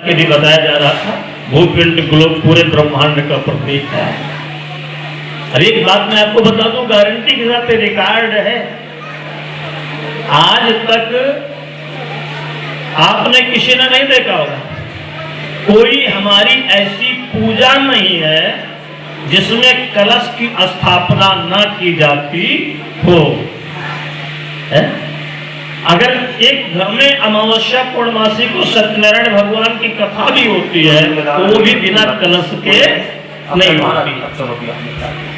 ये भी बताया जा रहा था, भूपिंड ग्लोब पूरे ब्रह्मांड का प्रतीक है। और एक बात मैं आपको बता दूं, गारंटी के साथ रिकॉर्ड है, आज तक आपने किसी ने नहीं देखा होगा, कोई हमारी ऐसी पूजा नहीं है जिसमें कलश की स्थापना न की जाती हो। है? अगर एक घर में अमावस्या पूर्णमासी को सत्यनारायण भगवान की कथा भी होती है तो वो भी बिना कलश के नहीं होती।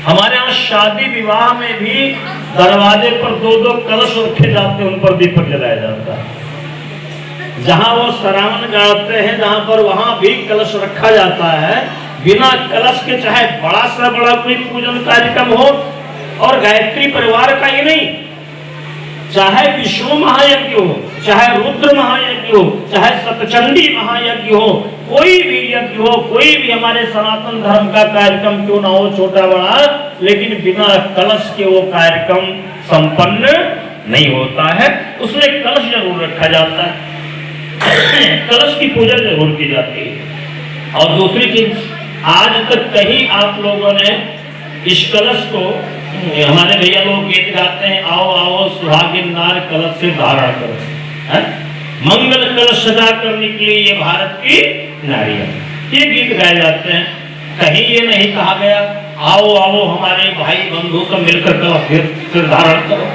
हमारे यहाँ शादी विवाह में भी दरवाजे पर 2-2 कलश रखे जाते हैं, उन पर दीपक जलाया जाता है। जहाँ वो श्रावण गाते हैं जहाँ पर, वहां भी कलश रखा जाता है। बिना कलश के चाहे बड़ा से बड़ा कोई पूजन कार्यक्रम हो, और गायत्री परिवार का ही नहीं, चाहे विष्णु महायज्ञ हो, चाहे रुद्र महायज्ञ हो, चाहे सतचंडी महायज्ञ हो, कोई भी यज्ञ हो, कोई भी हमारे सनातन धर्म का कार्यक्रम क्यों ना हो, छोटा बड़ा, लेकिन बिना कलश के वो कार्यक्रम संपन्न नहीं होता है। उसमें कलश जरूर रखा जाता है, कलश की पूजा जरूर की जाती है। और दूसरी चीज, आज तक कहीं आप लोगों ने इस कलश को, हमारे भैया लोग गीत गाते हैं, आओ आओ सुहागिन नार कलश से धारण करो, मंगल कलश सजा कर निकली ये भारत की नारियां, ये गीत गाए जाते हैं। कहीं ये नहीं कहा गया आओ आओ हमारे भाई बंधु सब मिलकर कलश से धारण करो।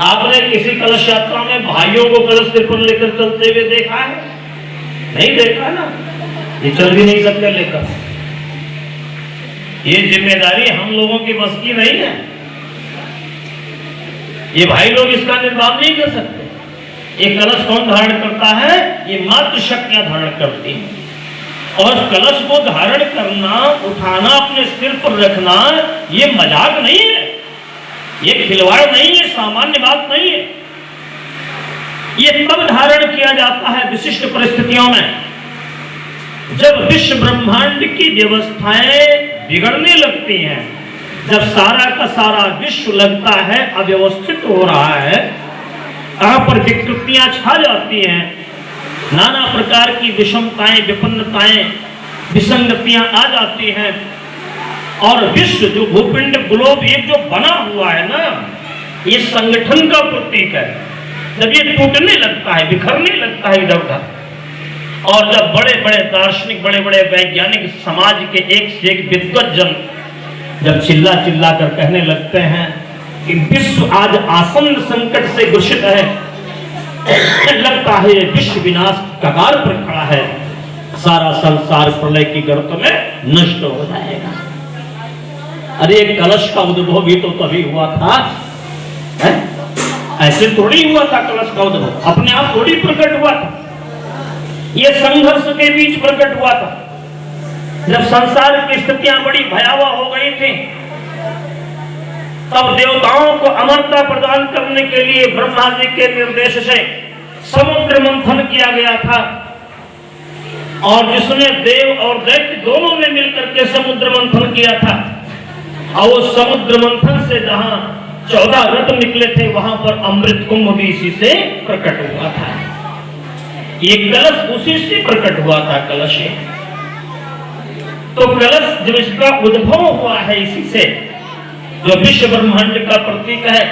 आपने किसी कलश यात्रा में भाइयों को कलश सिर पर लेकर चलते हुए देखा है? नहीं देखा ना, ये चल भी नहीं सकते लेकर। ये जिम्मेदारी हम लोगों की बस की नहीं है, ये भाई लोग इसका निर्वाह नहीं कर सकते। ये कलश कौन धारण करता है? ये मातृ शक्तियां धारण करती हैं। और कलश को धारण करना, उठाना, अपने सिर पर रखना, ये मजाक नहीं है, ये खिलवाड़ नहीं है, सामान्य बात नहीं है। ये तब धारण किया जाता है विशिष्ट परिस्थितियों में, जब विश्व ब्रह्मांड की व्यवस्थाएं बिगड़ने लगती हैं, जब सारा का सारा विश्व लगता है अव्यवस्थित हो रहा है, यहाँ पर विकृतियां छा जाती हैं, नाना प्रकार की विषमताएं, विपन्नताएं, विसंगतियां आ जाती हैं, और विश्व जो भूपिंड ग्लोब ये जो बना हुआ है ना, ये संगठन का प्रतीक है। जब ये टूटने लगता है, बिखरने लगता है इधर उधर, और जब बड़े बड़े दार्शनिक, बड़े बड़े वैज्ञानिक, समाज के एक से एक विद्वत जन जब चिल्ला चिल्ला कर कहने लगते हैं कि विश्व आज आसन्न संकट से ग्रसित है, लगता है विश्व विनाश कगार पर खड़ा है, सारा संसार प्रलय की गर्त में नष्ट हो जाएगा। अरे कलश का उद्भव भी तो तभी हुआ था, है? ऐसे थोड़ी हुआ था कलश का उद्भव, अपने आप थोड़ी प्रकट हुआ था, ये संघर्ष के बीच प्रकट हुआ था। जब संसार की स्थितियां बड़ी भयावह हो गई थी, तब देवताओं को अमरता प्रदान करने के लिए ब्रह्मा जी के निर्देश से समुद्र मंथन किया गया था, और जिसमें देव और दैत्य दोनों ने मिलकर के समुद्र मंथन किया था। और वो समुद्र मंथन से जहां 14 रत्न निकले थे, वहां पर अमृत कुंभ भी इसी से प्रकट हुआ था। ये कलश उसी से प्रकट हुआ था, कलश है। तो कलश जब इसका उद्भव हुआ है इसी से, जो विश्व ब्रह्मांड का प्रतीक है,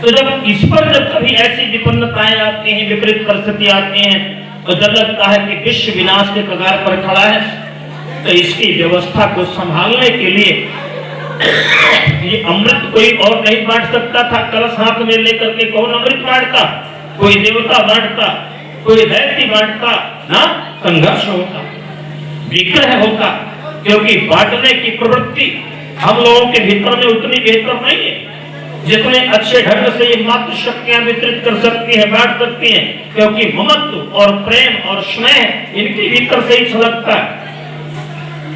तो जब इस पर जब कभी ऐसी विपन्नताएं आती हैं, विपरीत परिस्थिति आती हैं, तो जब लगता है कि विश्व विनाश के कगार पर खड़ा है, तो इसकी व्यवस्था को संभालने के लिए ये अमृत कोई और नहीं बांट सकता था। कलश हाथ में लेकर के कौन अमृत बांटता? कोई देवता बांटता, कोई दैत्य बांटता ना, संघर्ष होता, विग्रह होता, क्योंकि बांटने की प्रवृत्ति हम लोगों के भीतर में उतनी बेहतर नहीं है जितने अच्छे ढंग से ये मातृ शक्तियां वितरित कर सकती है, बांट सकती हैं, क्योंकि ममत्व और प्रेम और स्नेह इनके भीतर से ही छलकता है,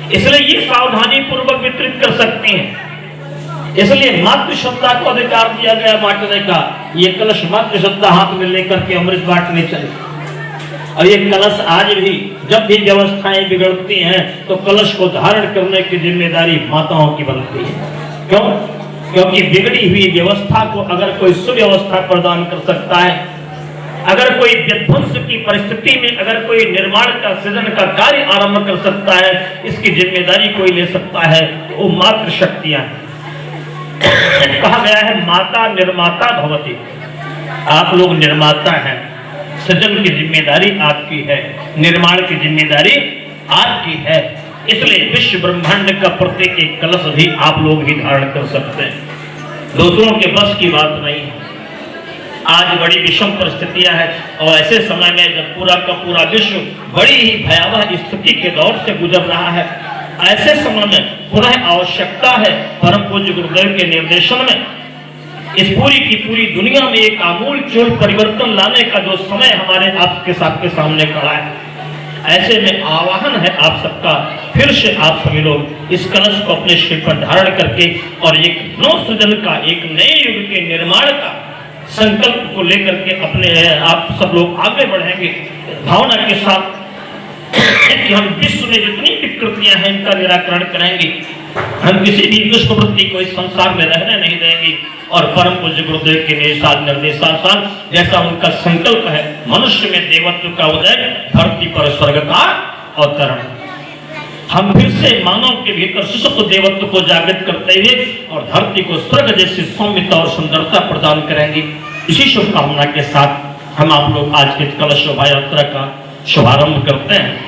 इसलिए ये सावधानी पूर्वक वितरित कर सकती हैं। इसलिए मातृ सत्ता को अधिकार दिया गया बांटने का। ये कलश मातृ सत्ता हाथ में लेकर के अमृत बांटने चले। और ये कलश आज भी जब भी व्यवस्थाएं बिगड़ती हैं तो कलश को धारण करने की जिम्मेदारी माताओं की बनती है। क्यों? क्योंकि बिगड़ी हुई व्यवस्था को अगर कोई सुव्यवस्था प्रदान कर सकता है, अगर कोई विध्वंस की परिस्थिति में अगर कोई निर्माण का सृजन का कार्य आरंभ कर सकता है, इसकी जिम्मेदारी कोई ले सकता है, तो वो मात्र शक्तियां हैं। कहा गया है माता निर्माता भवति, आप लोग निर्माता हैं, सृजन की जिम्मेदारी आपकी है, निर्माण की जिम्मेदारी आपकी है। इसलिए विश्व ब्रह्मांड का प्रत्येक एक कलश भी आप लोग ही धारण कर सकते हैं, दूसरों के बस की बात नहीं है। आज बड़ी विषम परिस्थितियां हैं और ऐसे समय में जब पूरा का पूरा विश्व बड़ी ही भयावह स्थिति के दौर से गुजर रहा है, ऐसे समय में पुनः आवश्यकता है परम पूज्य गुरुदेव के निर्देशन में इस पूरी की पूरी दुनिया में एक आमूल चूल परिवर्तन लाने का जो समय हमारे आपके सबके सामने खड़ा है। ऐसे में आह्वान है आप सबका, फिर से आप सभी लोग इस कलश को अपने सिर पर धारण करके और एक नव सृजन का, एक नए युग के निर्माण का संकल्प को लेकर के अपने आप सब लोग आगे बढ़ेंगे भावना के साथ कि हम विश्व में जितनी विकृतियां हैं इनका निराकरण करेंगे, हम किसी भी दुष्ट प्रवृत्ति को इस संसार में रहने नहीं देंगे और परम पूज्य गुरुदेव के निर्देशानुसार जैसा उनका संकल्प है, मनुष्य में देवत्व का उदय, धरती पर स्वर्ग का अवतरण। हम फिर से मानव के भीतर शिशुत्व देवत्व को जागृत करते हुए और धरती को स्वर्ग जैसी सौम्यता और सुंदरता प्रदान करेंगे। इसी शुभकामना के साथ हम आप लोग आज के कलश शोभा यात्रा का शुभारंभ करते हैं।